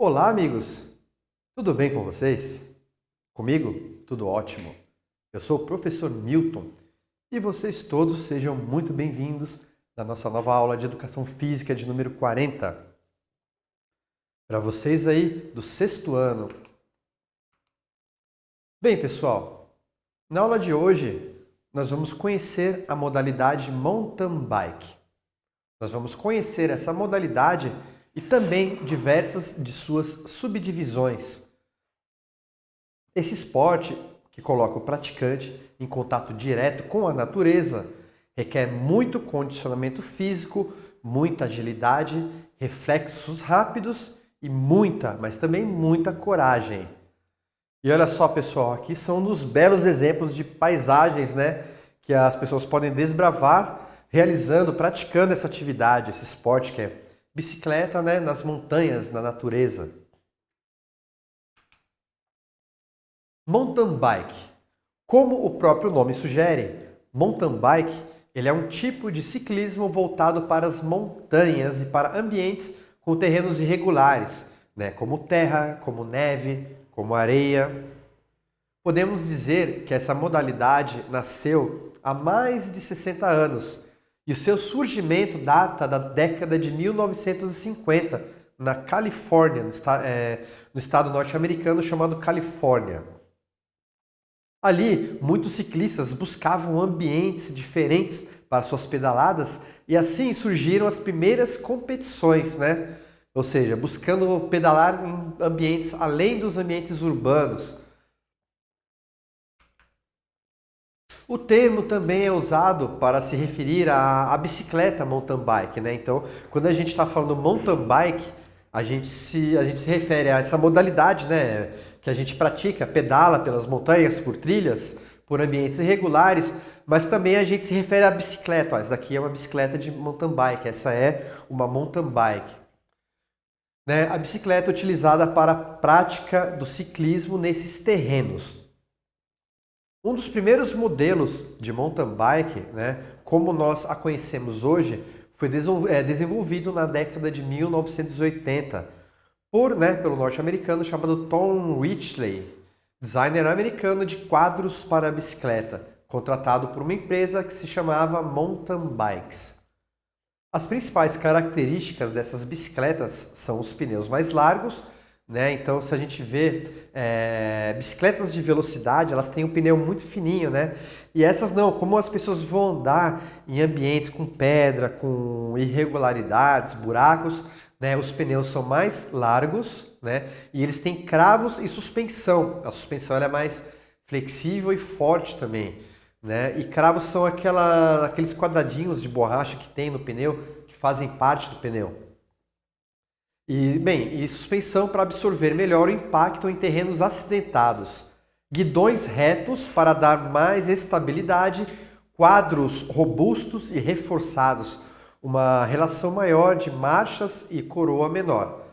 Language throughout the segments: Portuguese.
Olá, amigos! Tudo bem com vocês? Comigo? Tudo ótimo. Eu sou o professor Milton e vocês todos sejam muito bem-vindos na nossa nova aula de Educação Física de número 40. Para vocês aí do sexto ano. Bem, pessoal, na aula de hoje nós vamos conhecer a modalidade mountain bike. Nós vamos conhecer essa modalidade e também diversas de suas subdivisões. Esse esporte, que coloca o praticante em contato direto com a natureza, requer muito condicionamento físico, muita agilidade, reflexos rápidos e muita, mas também muita coragem. E olha só, pessoal, aqui são um dos belos exemplos de paisagens, que as pessoas podem desbravar realizando, praticando essa atividade, esse esporte que é bicicleta, nas montanhas, na natureza. Mountain bike. Como o próprio nome sugere, mountain bike ele é um tipo de ciclismo voltado para as montanhas e para ambientes com terrenos irregulares, como terra, como neve, como areia. Podemos dizer que essa modalidade nasceu há mais de 60 anos e o seu surgimento data da década de 1950, na Califórnia, no estado norte-americano chamado Califórnia. Ali, muitos ciclistas buscavam ambientes diferentes para suas pedaladas e assim surgiram as primeiras competições, Ou seja, buscando pedalar em ambientes além dos ambientes urbanos. O termo também é usado para se referir à bicicleta mountain bike, Então, quando a gente está falando mountain bike, a gente se refere a essa modalidade, que a gente pratica, pedala pelas montanhas, por trilhas, por ambientes irregulares, mas também a gente se refere à bicicleta. Essa daqui é uma bicicleta de mountain bike, essa é uma mountain bike. A bicicleta é utilizada para a prática do ciclismo nesses terrenos. Um dos primeiros modelos de mountain bike, como nós a conhecemos hoje, foi desenvolvido na década de 1980 pelo norte-americano chamado Tom Ridgely, designer americano de quadros para a bicicleta, contratado por uma empresa que se chamava Mountain Bikes. As principais características dessas bicicletas são os pneus mais largos, Então, se a gente vê bicicletas de velocidade, elas têm um pneu muito fininho, E essas não, como as pessoas vão andar em ambientes com pedra, com irregularidades, buracos, os pneus são mais largos, E eles têm cravos e suspensão. A suspensão ela é mais flexível e forte também, E cravos são aqueles quadradinhos de borracha que tem no pneu, que fazem parte do pneu. E suspensão para absorver melhor o impacto em terrenos acidentados. Guidões retos para dar mais estabilidade, quadros robustos e reforçados, uma relação maior de marchas e coroa menor,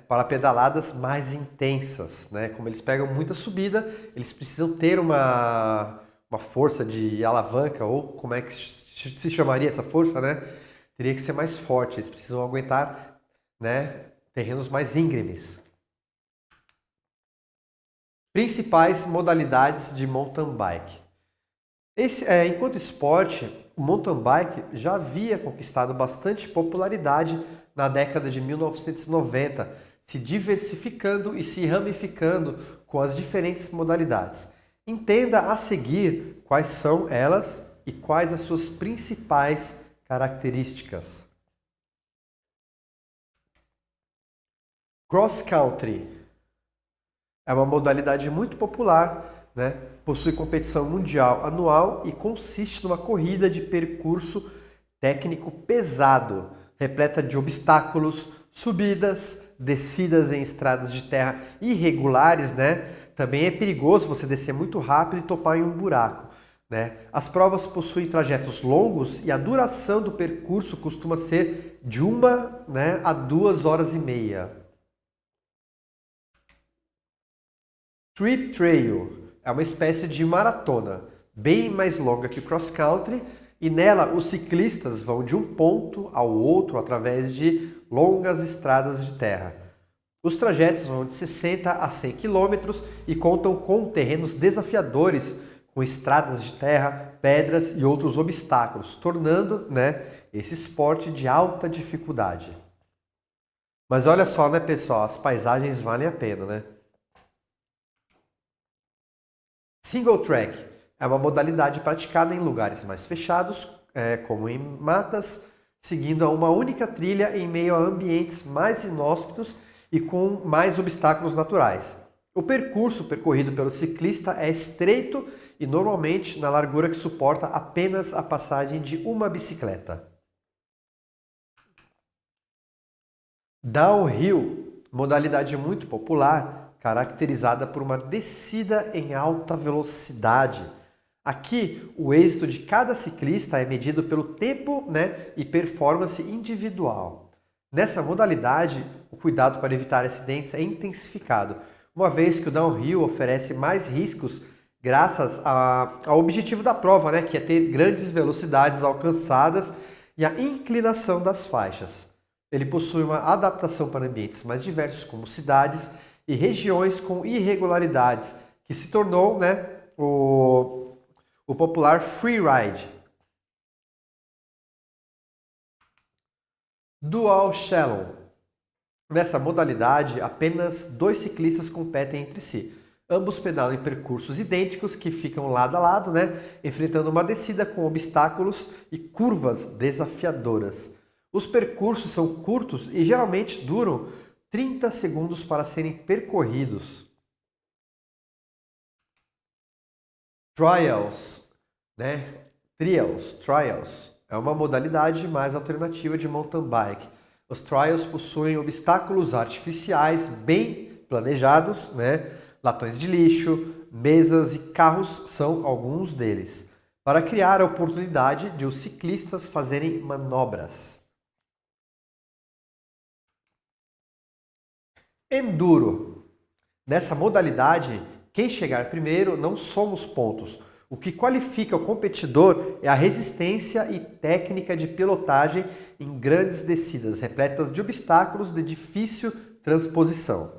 para pedaladas mais intensas, Como eles pegam muita subida, eles precisam ter uma força de alavanca, ou como é que se chamaria essa força, Teria que ser mais forte, eles precisam aguentar terrenos mais íngremes. Principais modalidades de mountain bike. Enquanto esporte, o mountain bike já havia conquistado bastante popularidade na década de 1990, se diversificando e se ramificando com as diferentes modalidades. Entenda a seguir quais são elas e quais as suas principais características. Cross country é uma modalidade muito popular, Possui competição mundial anual e consiste numa corrida de percurso técnico pesado, repleta de obstáculos, subidas, descidas em estradas de terra irregulares, Também é perigoso você descer muito rápido e topar em um buraco, As provas possuem trajetos longos e a duração do percurso costuma ser de 1 a 2 horas e meia. Trip Trail é uma espécie de maratona, bem mais longa que o cross country, e nela os ciclistas vão de um ponto ao outro através de longas estradas de terra. Os trajetos vão de 60 a 100 quilômetros e contam com terrenos desafiadores, com estradas de terra, pedras e outros obstáculos, tornando, esse esporte de alta dificuldade. Mas olha só, pessoal, as paisagens valem a pena, Single track é uma modalidade praticada em lugares mais fechados, como em matas, seguindo a uma única trilha em meio a ambientes mais inóspitos e com mais obstáculos naturais. O percurso percorrido pelo ciclista é estreito e normalmente na largura que suporta apenas a passagem de uma bicicleta. Downhill, modalidade muito popular, caracterizada por uma descida em alta velocidade. Aqui, o êxito de cada ciclista é medido pelo tempo, e performance individual. Nessa modalidade, o cuidado para evitar acidentes é intensificado, uma vez que o downhill oferece mais riscos graças ao objetivo da prova, que é ter grandes velocidades alcançadas e a inclinação das faixas. Ele possui uma adaptação para ambientes mais diversos, como cidades e regiões com irregularidades, que se tornou o popular freeride. Dual Slalom. Nessa modalidade, apenas 2 ciclistas competem entre si. Ambos pedalam em percursos idênticos que ficam lado a lado, enfrentando uma descida com obstáculos e curvas desafiadoras. Os percursos são curtos e geralmente duram 30 segundos para serem percorridos. Trials, Trials é uma modalidade mais alternativa de mountain bike. Os trials possuem obstáculos artificiais bem planejados, latões de lixo, mesas e carros são alguns deles, para criar a oportunidade de os ciclistas fazerem manobras. Enduro. Nessa modalidade, quem chegar primeiro não soma os pontos. O que qualifica o competidor é a resistência e técnica de pilotagem em grandes descidas, repletas de obstáculos de difícil transposição.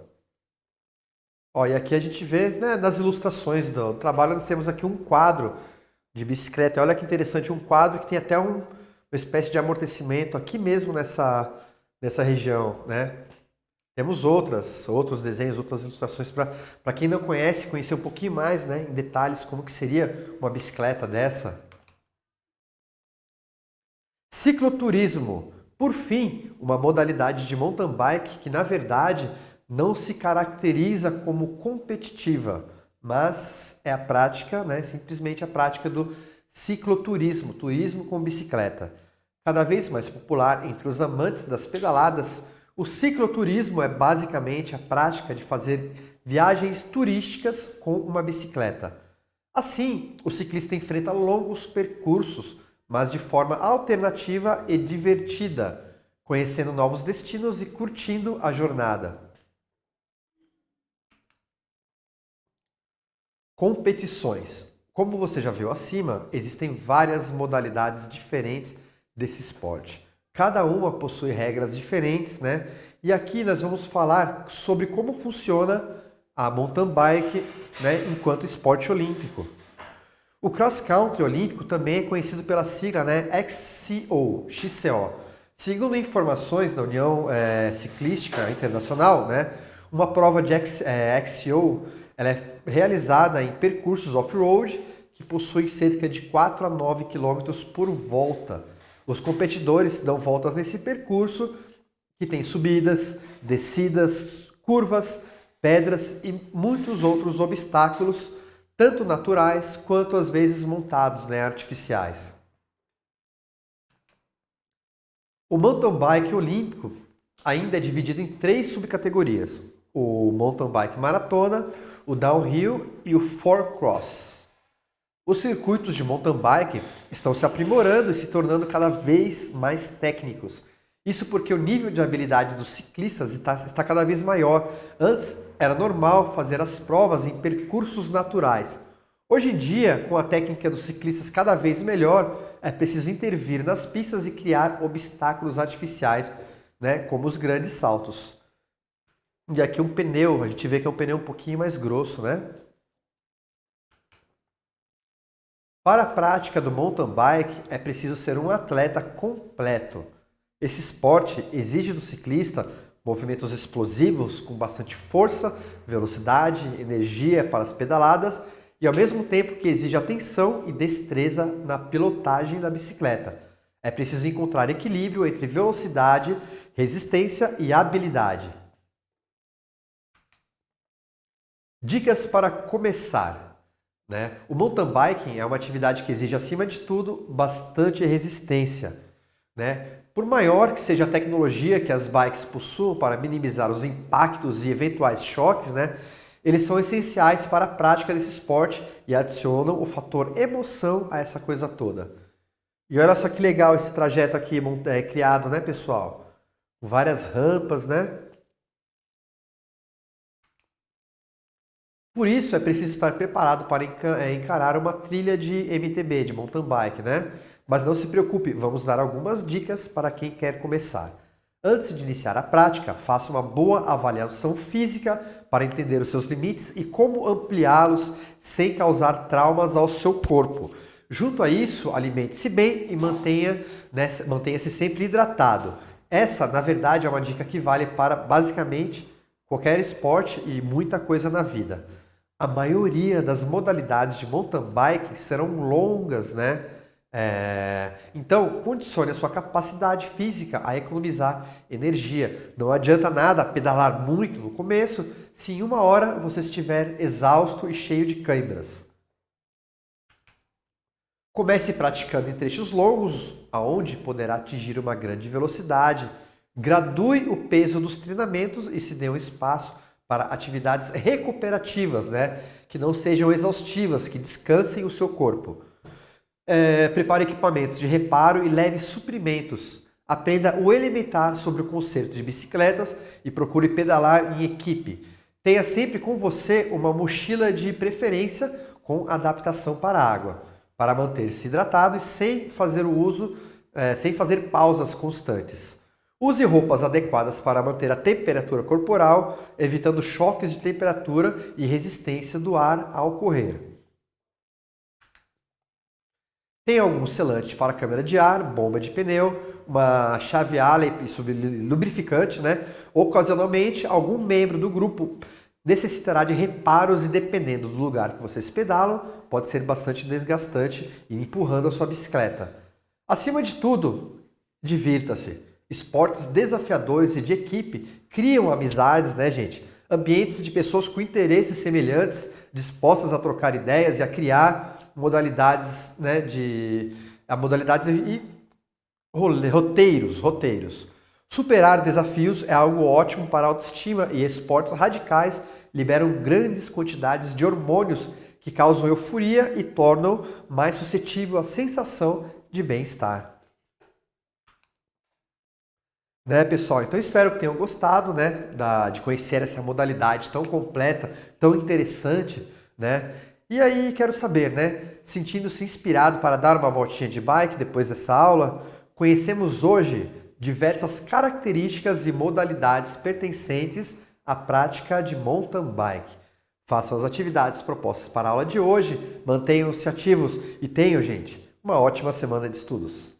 E aqui a gente vê, nas ilustrações do trabalho, nós temos aqui um quadro de bicicleta. Olha que interessante, um quadro que tem até uma espécie de amortecimento aqui mesmo nessa região, Temos outros desenhos, outras ilustrações para quem não conhece, conhecer um pouquinho mais, em detalhes, como que seria uma bicicleta dessa. Cicloturismo. Por fim, uma modalidade de mountain bike que, na verdade, não se caracteriza como competitiva, mas é a prática, simplesmente a prática do cicloturismo, turismo com bicicleta. Cada vez mais popular entre os amantes das pedaladas, o cicloturismo é basicamente a prática de fazer viagens turísticas com uma bicicleta. Assim, o ciclista enfrenta longos percursos, mas de forma alternativa e divertida, conhecendo novos destinos e curtindo a jornada. Competições. Como você já viu acima, existem várias modalidades diferentes desse esporte. Cada uma possui regras diferentes, E aqui nós vamos falar sobre como funciona a mountain bike, enquanto esporte olímpico. O cross country olímpico também é conhecido pela sigla, XCO. Segundo informações da União Ciclística Internacional, uma prova de XCO ela é realizada em percursos off-road que possuem cerca de 4 a 9 km por volta. Os competidores dão voltas nesse percurso que tem subidas, descidas, curvas, pedras e muitos outros obstáculos, tanto naturais quanto às vezes montados, artificiais. O mountain bike olímpico ainda é dividido em 3 subcategorias: o mountain bike maratona, o downhill e o four cross. Os circuitos de mountain bike estão se aprimorando e se tornando cada vez mais técnicos. Isso porque o nível de habilidade dos ciclistas está cada vez maior. Antes era normal fazer as provas em percursos naturais. Hoje em dia, com a técnica dos ciclistas cada vez melhor, é preciso intervir nas pistas e criar obstáculos artificiais, como os grandes saltos. E aqui um pneu, a gente vê que é um pneu um pouquinho mais grosso, né? Para a prática do mountain bike é preciso ser um atleta completo. Esse esporte exige do ciclista movimentos explosivos com bastante força, velocidade, energia para as pedaladas e ao mesmo tempo que exige atenção e destreza na pilotagem da bicicleta. É preciso encontrar equilíbrio entre velocidade, resistência e habilidade. Dicas para começar, né? O mountain biking é uma atividade que exige, acima de tudo, bastante resistência, né? Por maior que seja a tecnologia que as bikes possuam para minimizar os impactos e eventuais choques, né? Eles são essenciais para a prática desse esporte e adicionam o fator emoção a essa coisa toda. E olha só que legal esse trajeto aqui criado, né, pessoal? Várias rampas, né? Por isso é preciso estar preparado para encarar uma trilha de MTB, de mountain bike, né? Mas não se preocupe, vamos dar algumas dicas para quem quer começar. Antes de iniciar a prática, faça uma boa avaliação física para entender os seus limites e como ampliá-los sem causar traumas ao seu corpo. Junto a isso, alimente-se bem e mantenha-se sempre hidratado. Essa, na verdade, é uma dica que vale para basicamente qualquer esporte e muita coisa na vida. A maioria das modalidades de mountain bike serão longas, né? Então, condicione a sua capacidade física a economizar energia. Não adianta nada pedalar muito no começo se em uma hora você estiver exausto e cheio de câimbras. Comece praticando em trechos longos, aonde poderá atingir uma grande velocidade. Gradue o peso dos treinamentos e se dê um espaço para atividades recuperativas, né? Que não sejam exaustivas, que descansem o seu corpo. Prepare equipamentos de reparo e leve suprimentos. Aprenda o elementar sobre o conserto de bicicletas e procure pedalar em equipe. Tenha sempre com você uma mochila de preferência com adaptação para a água, para manter-se hidratado e sem fazer pausas constantes. Use roupas adequadas para manter a temperatura corporal, evitando choques de temperatura e resistência do ar ao correr. Tem algum selante para câmara de ar, bomba de pneu, uma chave Allen sobre lubrificante, né? Ocasionalmente, algum membro do grupo necessitará de reparos e dependendo do lugar que vocês pedalam, pode ser bastante desgastante e empurrando a sua bicicleta. Acima de tudo, divirta-se. Esportes desafiadores e de equipe criam amizades, né, gente? Ambientes de pessoas com interesses semelhantes, dispostas a trocar ideias e a criar modalidades, né, modalidades e roteiros. Superar desafios é algo ótimo para a autoestima e esportes radicais liberam grandes quantidades de hormônios que causam euforia e tornam mais suscetível à sensação de bem-estar. Né, pessoal? Então espero que tenham gostado, né, de conhecer essa modalidade tão completa, tão interessante, né? E aí quero saber, né, sentindo-se inspirado para dar uma voltinha de bike depois dessa aula, conhecemos hoje diversas características e modalidades pertencentes à prática de mountain bike. Façam as atividades propostas para a aula de hoje, mantenham-se ativos e tenham, gente, uma ótima semana de estudos.